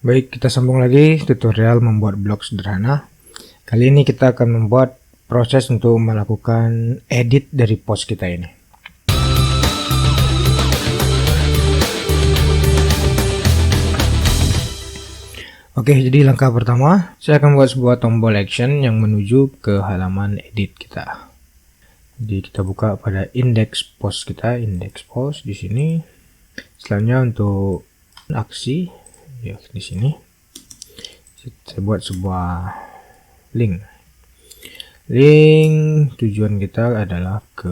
Baik, kita sambung lagi tutorial membuat blog sederhana. Kali ini kita akan membuat proses untuk melakukan edit dari post kita ini. Oke, jadi langkah pertama, saya akan membuat sebuah tombol action yang menuju ke halaman edit kita. Jadi kita buka pada index post kita, index post di sini. Selanjutnya untuk aksi, ya di sini. Saya buat sebuah link tujuan kita adalah ke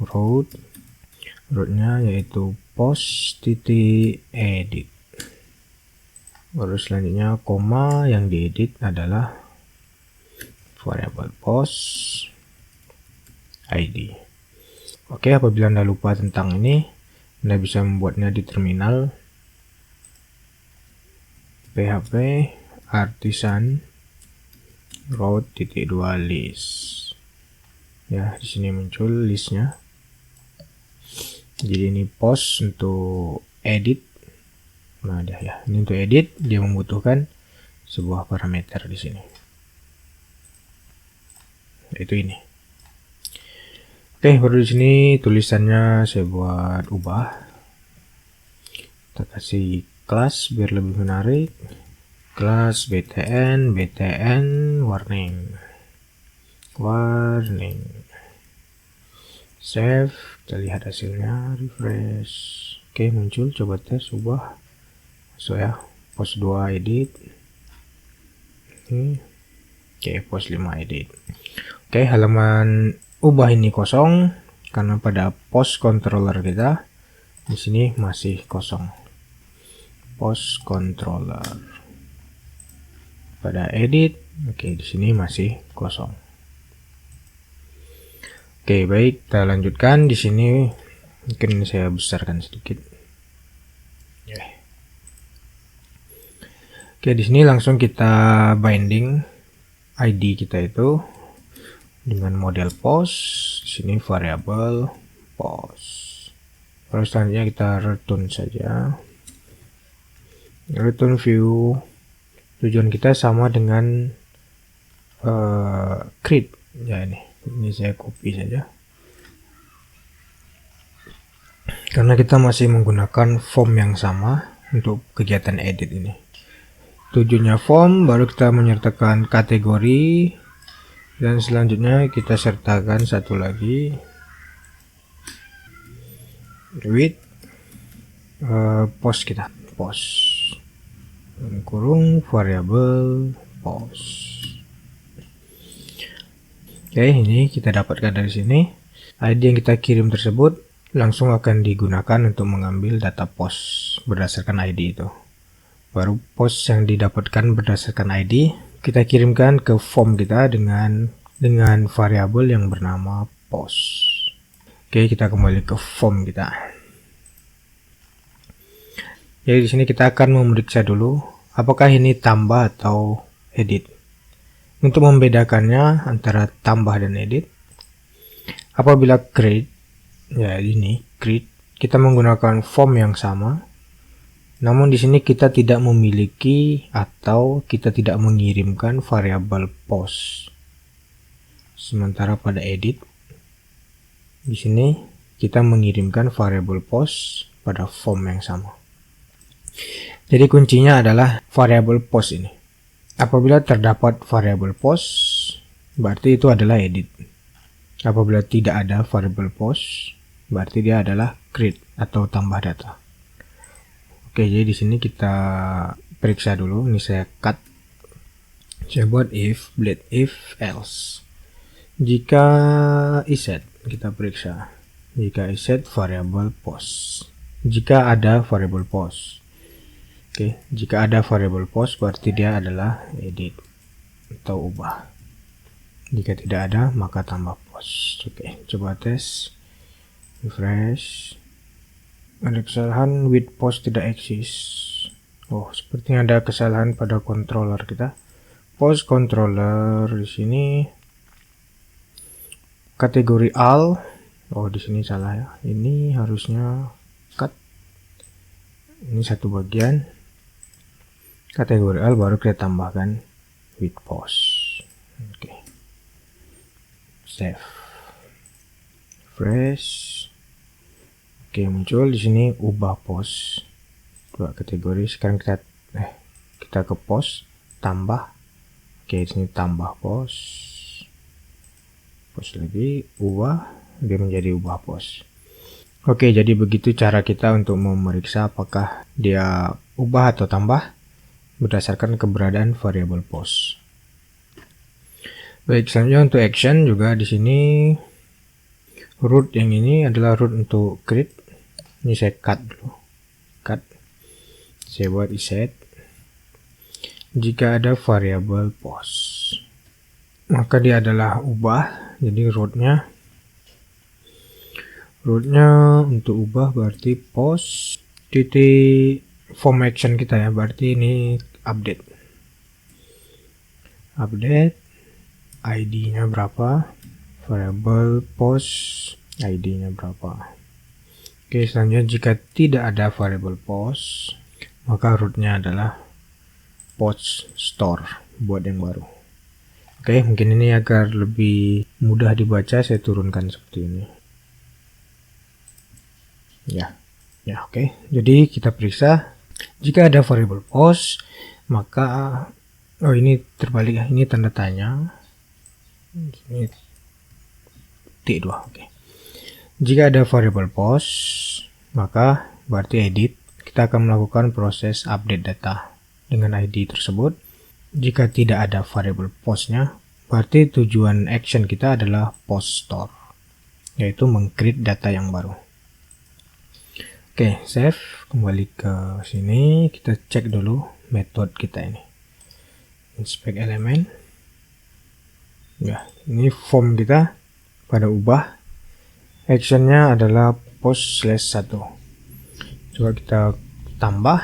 rootnya yaitu post.edit, baru selanjutnya koma yang diedit adalah variabel post id. Oke, apabila Anda lupa tentang ini, Anda bisa membuatnya di terminal php artisan root.2 list. Ya, di sini muncul listnya. Jadi ini post untuk edit. Nah, ada ya. Ini untuk edit, dia membutuhkan sebuah parameter di sini. Yaitu ini. Oke, baru di sini tulisannya saya buat ubah. Kita kasih kelas biar lebih menarik. Kelas btn warning. Save, kita lihat hasilnya, refresh. Oke, muncul, coba tes ubah. Masuk ya, post 2 edit. Oke, post 5 edit. Oke, halaman ubah ini kosong karena pada post controller kita di sini masih kosong. Post controller. Pada edit, oke, di sini masih kosong. Oke, baik, kita lanjutkan di sini. Mungkin saya besarkan sedikit. Oke, di sini langsung kita binding ID kita itu dengan model post. Di sini variabel post. Lalu selanjutnya kita return saja. Return view. Tujuan kita sama dengan create. Ya, ini saya copy saja. Karena kita masih menggunakan form yang sama untuk kegiatan edit ini. Tujuannya form, baru kita menyertakan kategori, dan selanjutnya kita sertakan satu lagi with post kita, post kurung variabel post. Oke, ini kita dapatkan dari sini. ID yang kita kirim tersebut langsung akan digunakan untuk mengambil data post berdasarkan ID itu. Baru post yang didapatkan berdasarkan ID kita kirimkan ke form kita dengan variabel yang bernama post. Oke, kita kembali ke form kita. Jadi di sini kita akan memeriksa dulu apakah ini tambah atau edit. Untuk membedakannya antara tambah dan edit, apabila create, ya ini create, kita menggunakan form yang sama. Namun di sini kita tidak memiliki atau kita tidak mengirimkan variabel post. Sementara pada edit, di sini kita mengirimkan variabel post pada form yang sama. Jadi kuncinya adalah variabel post ini. Apabila terdapat variabel post, berarti itu adalah edit. Apabila tidak ada variabel post, berarti dia adalah create atau tambah data. Oke, jadi di sini kita periksa dulu. Ini saya cut. Saya buat if else. Jika iset, kita periksa. Jika iset variabel post. Jika ada variabel post. Oke, jika ada variabel post berarti dia adalah edit atau ubah. Jika tidak ada, maka tambah post. Oke, coba tes. Refresh. Ada kesalahan with post tidak eksis. Oh, sepertinya ada kesalahan pada controller kita. Post controller di sini kategori all. Oh, di sini salah ya. Ini harusnya cut. Ini satu bagian. kategori all, baru kita tambahkan with pose. Oke. Save. Fresh. Oke, muncul di sini ubah pose. Dua kategori. Sekarang kita ke pose, tambah. Oke, di sini tambah pose. Pose lagi, ubah, dia menjadi ubah pose. Oke, jadi begitu cara kita untuk memeriksa apakah dia ubah atau tambah berdasarkan keberadaan variabel pose. Baik, selanjutnya untuk action juga di sini root yang ini adalah root untuk create. Ini saya cut dulu. Cut. Saya buat iset. Jika ada variabel pose, maka dia adalah ubah. Jadi rootnya untuk ubah berarti pose titik form action kita ya, berarti ini update ID-nya berapa, variable pose ID-nya berapa. Oke, selanjutnya jika tidak ada variable pose, maka rootnya adalah pose store buat yang baru. Oke, mungkin ini agar lebih mudah dibaca saya turunkan seperti ini. Ya, oke. Jadi kita periksa jika ada variable pose, maka ini terbalik ya. Ini tanda tanya. Ini T2. Oke. Jika ada variable pose, maka berarti edit. Kita akan melakukan proses update data dengan ID tersebut. Jika tidak ada variable pose-nya, berarti tujuan action kita adalah pose store, yaitu meng-create data yang baru. Oke, save, kembali ke sini, kita cek dulu metode kita ini. Inspect element. Ya, ini form kita pada ubah. Actionnya adalah post/1. Coba kita tambah.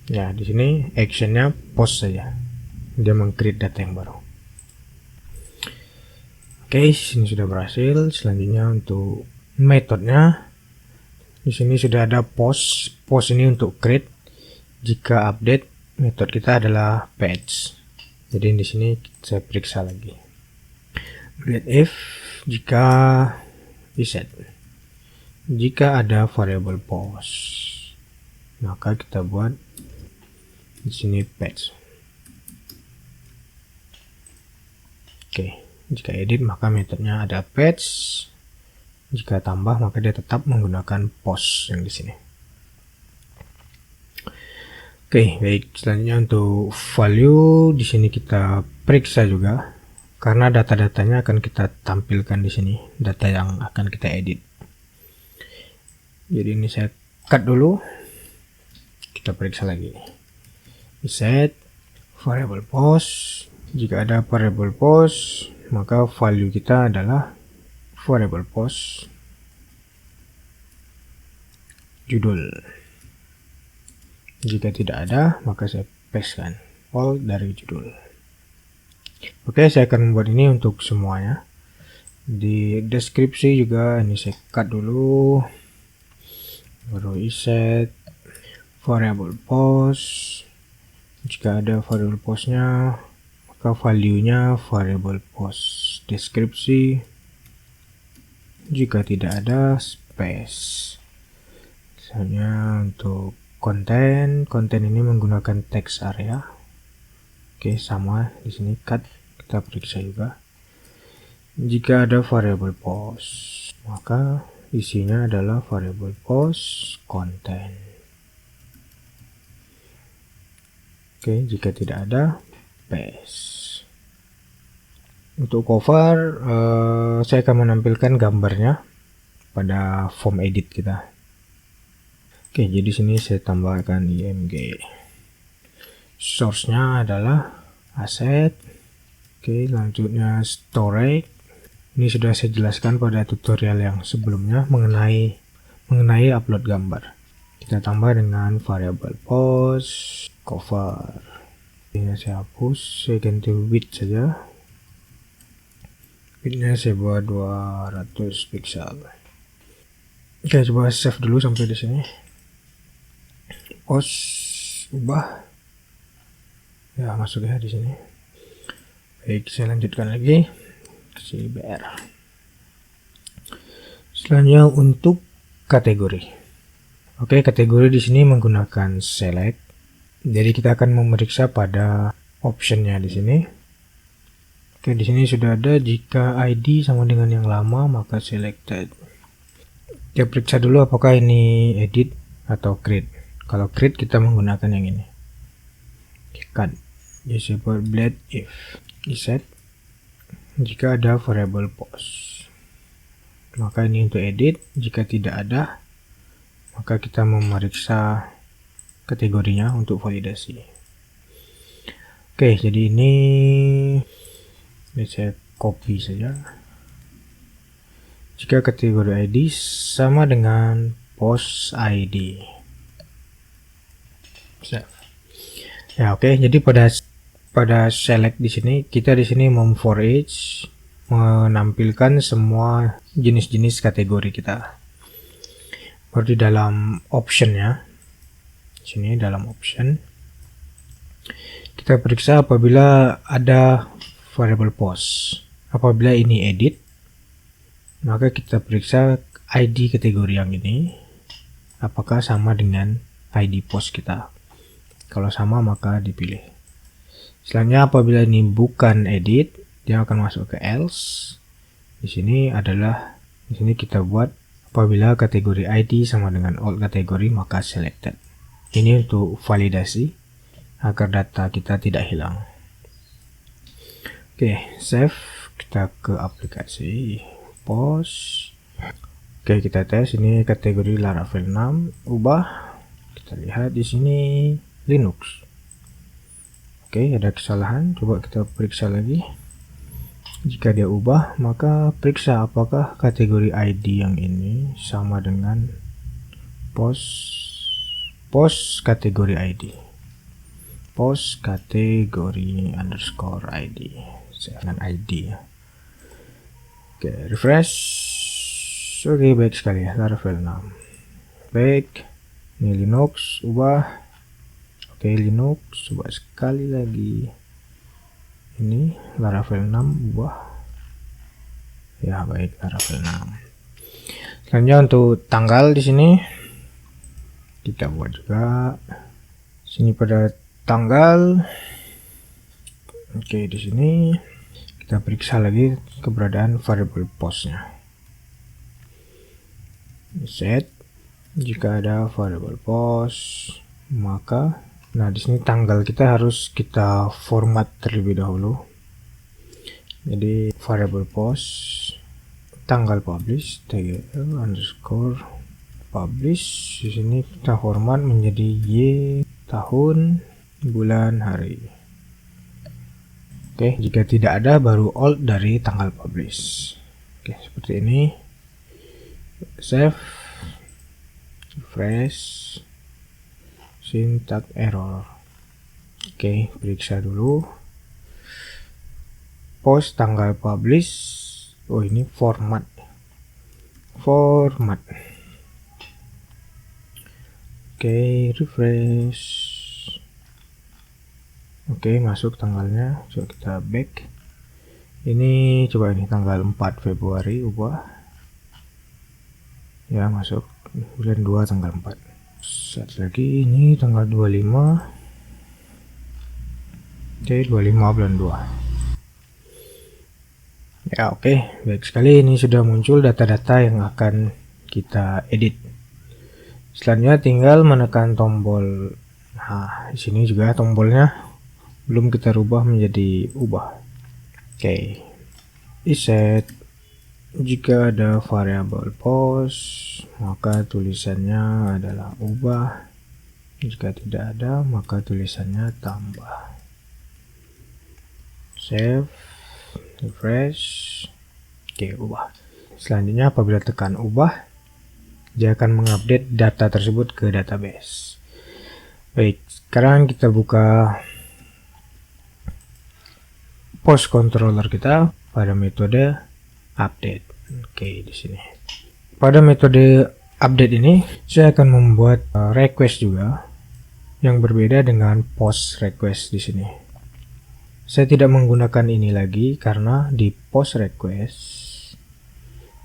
Ya, di sini actionnya post saja. Dia meng-create data yang baru. Oke, sini sudah berhasil. Selanjutnya untuk metodenya, di sini sudah ada post. Post ini untuk create. Jika update, metode kita adalah patch. Jadi di sini saya periksa lagi. Create if jika reset. Jika ada variable post, maka kita buat di sini patch. Oke, jika edit maka metodenya ada patch. Jika tambah maka dia tetap menggunakan post yang di sini. Oke, baik. Selanjutnya untuk value di sini kita periksa juga karena data-datanya akan kita tampilkan di sini, data yang akan kita edit. Jadi ini saya cut dulu. Kita periksa lagi. Set variable post. Jika ada variable post, maka value kita adalah variable post judul. Jika tidak ada, maka saya pastekan all dari judul. Oke, saya akan membuat ini untuk semuanya. Di deskripsi juga ini saya cut dulu. Baru set variable post. Jika ada variable postnya, maka value-nya variable post deskripsi. Jika tidak ada, space. Misalnya untuk konten ini menggunakan text area. Oke, sama di sini cut, kita periksa juga. Jika ada variable post, maka isinya adalah variable post content. Oke, jika tidak ada, paste. Untuk cover, saya akan menampilkan gambarnya pada form edit kita. Oke, jadi sini saya tambahkan img. Source-nya adalah asset. Oke, lanjutnya storage. Ini sudah saya jelaskan pada tutorial yang sebelumnya mengenai upload gambar. Kita tambah dengan variable post cover. Ini saya hapus, saya ganti width saja. Width-nya saya buat 200 pixel. Oke, coba save dulu sampai di sini. post ubah. Ya, masuk ya di sini. Baik, saya lanjutkan lagi. Kasih BR. Selanjutnya untuk kategori. Oke, kategori di sini menggunakan select. Jadi kita akan memeriksa pada optionnya di sini. Oke, di sini sudah ada jika ID sama dengan yang lama maka selected. Kita periksa dulu apakah ini edit atau create. Kalau create kita menggunakan yang ini. Cut disable blade if set jika ada variable post. Maka ini untuk edit. Jika tidak ada, maka kita memeriksa kategorinya untuk validasi. Oke, jadi ini saya copy saja. Jika kategori ID sama dengan post ID. Save. Ya, oke. Jadi pada select di sini kita di sini for each menampilkan semua jenis-jenis kategori kita. Baru di dalam optionnya, sini dalam option kita periksa apabila ada variable post. Apabila ini edit, maka kita periksa ID kategori yang ini apakah sama dengan ID post kita. Kalau sama maka dipilih. Selanjutnya apabila ini bukan edit, dia akan masuk ke else. Di sini kita buat apabila kategori ID sama dengan old kategori maka selected. Ini untuk validasi agar data kita tidak hilang. Oke, save. Kita ke aplikasi post. Oke, kita tes ini kategori Laravel 6 ubah. Kita lihat di sini Linux. Oke, ada kesalahan. Coba kita periksa lagi. Jika dia ubah, maka periksa apakah kategori ID yang ini sama dengan post kategori ID. Post kategori underscore ID. Dengan ID ya. Oke, refresh. Oke, baik sekali ya, Laravel 6. Baik. Ini Linux ubah. Oke, Linux coba sekali lagi. Ini Laravel 6 ubah. Ya, baik, Laravel 6. Selanjutnya untuk tanggal di sini kita buat juga. Sini pada tanggal. Oke, di sini kita periksa lagi keberadaan variable postnya. Set jika ada variable post maka di sini tanggal kita harus kita format terlebih dahulu. Jadi variable post tanggal publish tgl underscore publish. Di sini kita format menjadi y tahun bulan hari. Oke, jika tidak ada baru old dari tanggal publish. Oke, seperti ini. Save. Refresh. Syntax error. Oke, periksa dulu. Post tanggal publish. Oh, ini format. Oke, refresh. Oke, masuk tanggalnya. Coba kita back. Ini coba ini tanggal 4 Februari ubah. Ya, masuk bulan 2 tanggal 4. Set lagi ini tanggal 25. Oke, 25 bulan 2. Ya, oke, baik sekali. Ini sudah muncul data-data yang akan kita edit. Selanjutnya tinggal menekan tombol. Nah, di sini juga tombolnya belum kita rubah menjadi ubah. Oke. Reset. Jika ada variabel post, maka tulisannya adalah ubah. Jika tidak ada, maka tulisannya tambah. Save, refresh. Oke, ubah. Selanjutnya apabila tekan ubah, dia akan mengupdate data tersebut ke database. Baik, sekarang kita buka post controller kita pada metode update. Oke, di sini. Pada metode update ini saya akan membuat request juga. yang berbeda dengan post request di sini. Saya tidak menggunakan ini lagi karena di post request,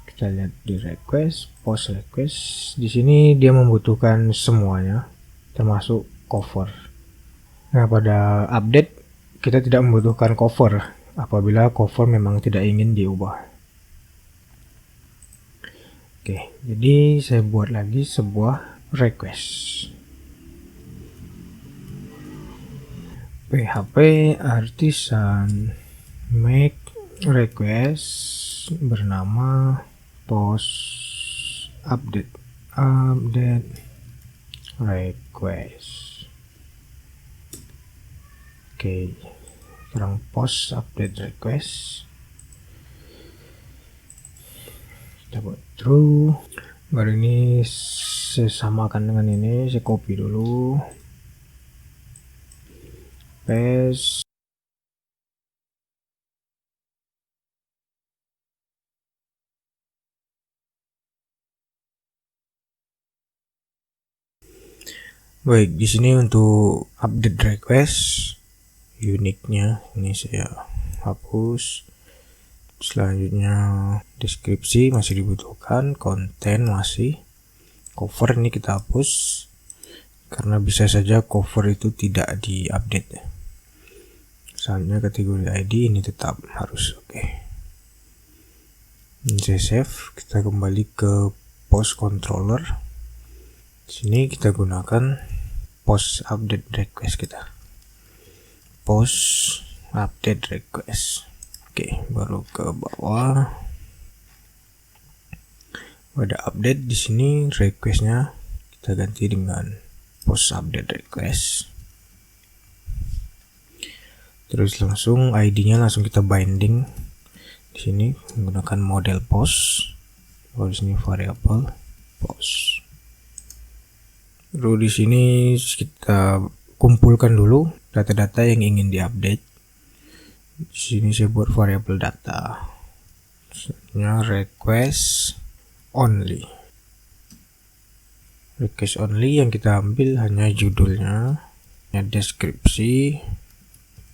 kita lihat di request, post request, di sini dia membutuhkan semuanya, termasuk cover. Nah, pada update kita tidak membutuhkan cover apabila cover memang tidak ingin diubah. Oke, jadi saya buat lagi sebuah request. PHP artisan make request bernama post update request. Oke, sekarang post update request kita buat true. Baru ini saya samakan dengan ini, saya copy dulu, paste. Baik, di sini untuk update request uniknya ini saya hapus. Selanjutnya deskripsi masih dibutuhkan, konten masih, cover ini kita hapus karena bisa saja cover itu tidak diupdate. Selanjutnya kategori ID ini tetap harus oke. Ini saya save, kita kembali ke post controller. Sini kita gunakan post update request kita. Post update request. Oke, baru ke bawah. Ada update di sini, requestnya kita ganti dengan post update request. Terus langsung ID-nya langsung kita binding di sini menggunakan model post. Lalu di sini variable post. Lalu di sini kita kumpulkan dulu data-data yang ingin diupdate. Di sini saya buat variabel data. Selanjutnya request only. Request only yang kita ambil hanya judulnya, deskripsi,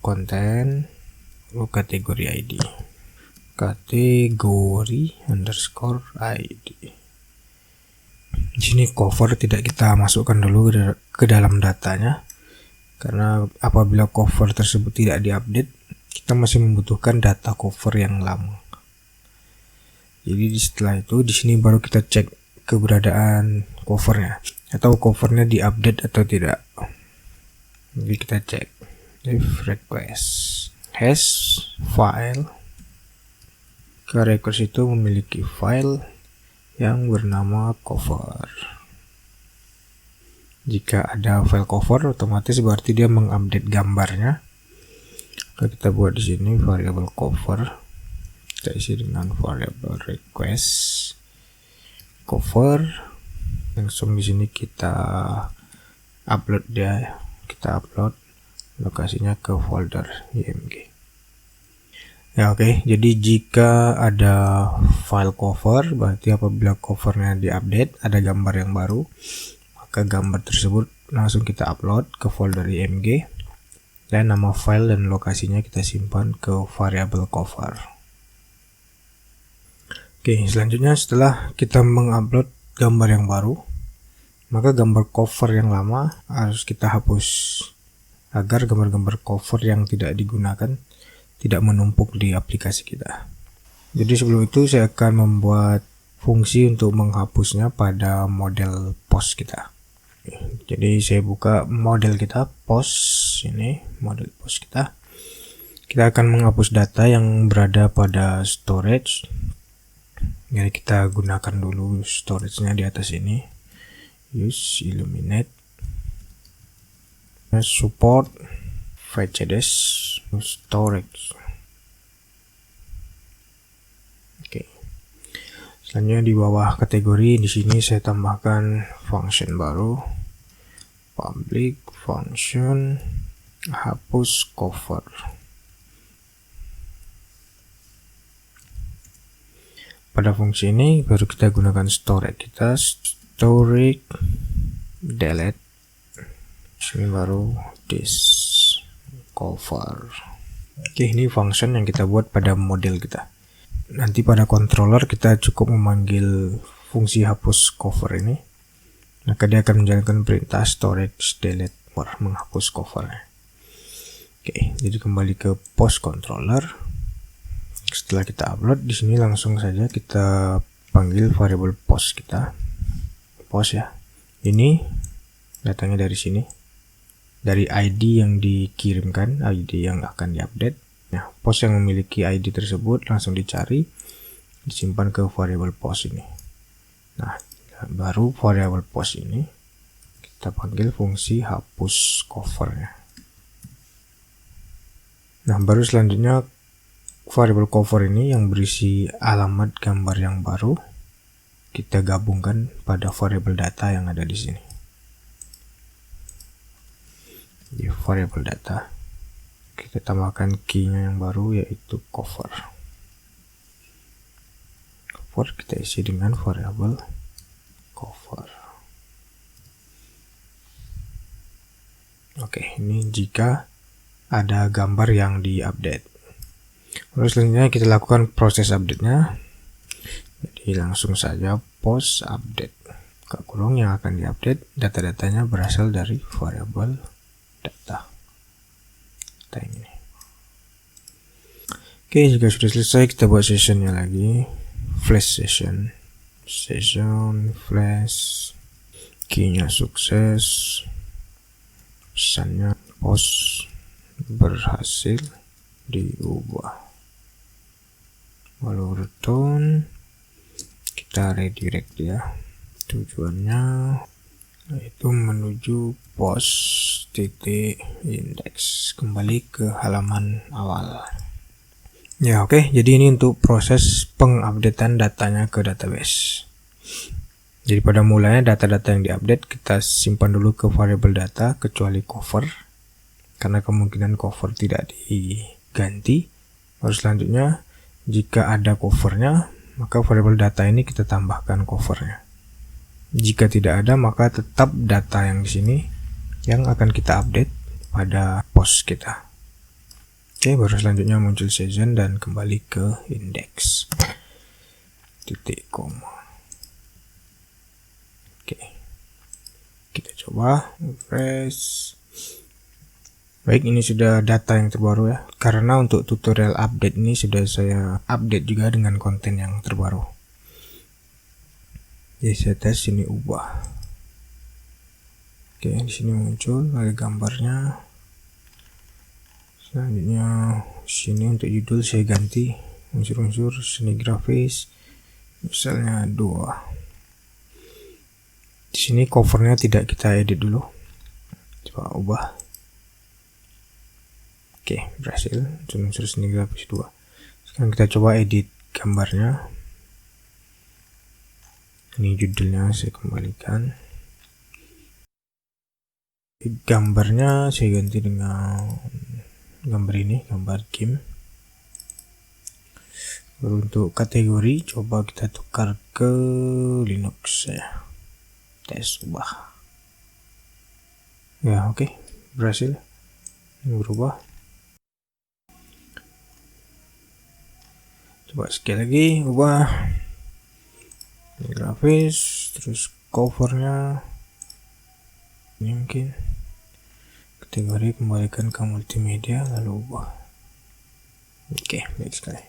konten, lalu kategori ID. Kategori underscore ID. Di sini cover tidak kita masukkan dulu ke dalam datanya, karena apabila cover tersebut tidak diupdate, kita masih membutuhkan data cover yang lama. Jadi setelah itu di sini baru kita cek keberadaan covernya, atau covernya diupdate atau tidak. Jadi kita cek if request has file, ke request itu memiliki file yang bernama cover. Jika ada file cover, otomatis berarti dia mengupdate gambarnya. Kita buat di sini variable cover, kita isi dengan variable request cover. Langsung di sini kita upload dia, kita upload lokasinya ke folder img. Ya oke, jadi jika ada file cover, berarti apabila covernya diupdate, ada gambar yang baru, maka gambar tersebut langsung kita upload ke folder img, dan nama file dan lokasinya kita simpan ke variable cover. Oke, selanjutnya setelah kita mengupload gambar yang baru, maka gambar cover yang lama harus kita hapus agar gambar-gambar cover yang tidak digunakan tidak menumpuk di aplikasi kita. Jadi sebelum itu saya akan membuat fungsi untuk menghapusnya pada model post kita. Jadi saya buka model kita, post, ini model post kita. Kita akan menghapus data yang berada pada storage. Jadi kita gunakan dulu storage-nya di atas ini. Use illuminate, support VCDS storage. Oke. Selanjutnya di bawah kategori di sini saya tambahkan function baru, public function hapus cover. Pada fungsi ini baru kita gunakan storage kita, storage delete Ini baru discover. Oke, ini function yang kita buat pada model kita. Nanti pada controller kita cukup memanggil fungsi hapus cover ini, maka dia akan menjalankan perintah storage delete menghapus covernya. Oke, jadi kembali ke post controller. Setelah kita upload, di sini langsung saja kita panggil variable post kita. Post ya. Ini datangnya dari sini. Dari ID yang dikirimkan, ID yang akan diupdate. Nah, post yang memiliki ID tersebut langsung dicari, disimpan ke variable post ini. Nah, baru variable post ini kita panggil fungsi hapus covernya. Nah, baru selanjutnya variable cover ini yang berisi alamat gambar yang baru kita gabungkan pada variable data yang ada di sini. Di variable data kita tambahkan key-nya yang baru, yaitu cover. Cover kita isi dengan variable cover. Oke, ini jika ada gambar yang diupdate. Lalu selanjutnya kita lakukan proses update-nya. Jadi langsung saja post update. Buka kurung, yang akan diupdate data-datanya berasal dari variable data. Data ini. Oke, jika sudah selesai kita buat sessionnya lagi. Flash session. Session flash. Key-nya sukses. Pesannya post berhasil diubah. Lalu return, kita redirect ya. Tujuannya yaitu menuju post titik index, kembali ke halaman awal. Ya, oke. Jadi ini untuk proses pengupdatean datanya ke database. Jadi pada mulanya data-data yang diupdate kita simpan dulu ke variable data kecuali cover, karena kemungkinan cover tidak diganti. Lalu selanjutnya jika ada covernya, maka variable data ini kita tambahkan covernya. Jika tidak ada, maka tetap data yang di sini yang akan kita update pada post kita. Oke, baru selanjutnya muncul session dan kembali ke index. Titik koma. Oke, kita coba refresh. Baik, ini sudah data yang terbaru ya. Karena untuk tutorial update ini sudah saya update juga dengan konten yang terbaru. Jadi saya tes ini ubah. Oke, di sini muncul ada gambarnya. Selanjutnya sini untuk judul saya ganti unsur-unsur seni grafis, misalnya 2. Di sini covernya tidak kita edit dulu. Coba ubah. Oke, berhasil. Unsur seni grafis 2. Sekarang kita coba edit gambarnya. Ini judulnya saya kembalikan. Gambarnya saya ganti dengan gambar ini, gambar game. Baru untuk kategori coba kita tukar ke Linux ya. Tes ubah. Ya, oke. Berhasil. Ini berubah. Coba sekali lagi ubah grafis, terus covernya ini mungkin kategori kembalikan ke multimedia lalu ubah. Oke, baik sekali.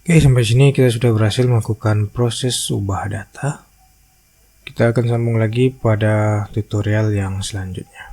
Oke, sampai sini kita sudah berhasil melakukan proses ubah data. Kita akan sambung lagi pada tutorial yang selanjutnya.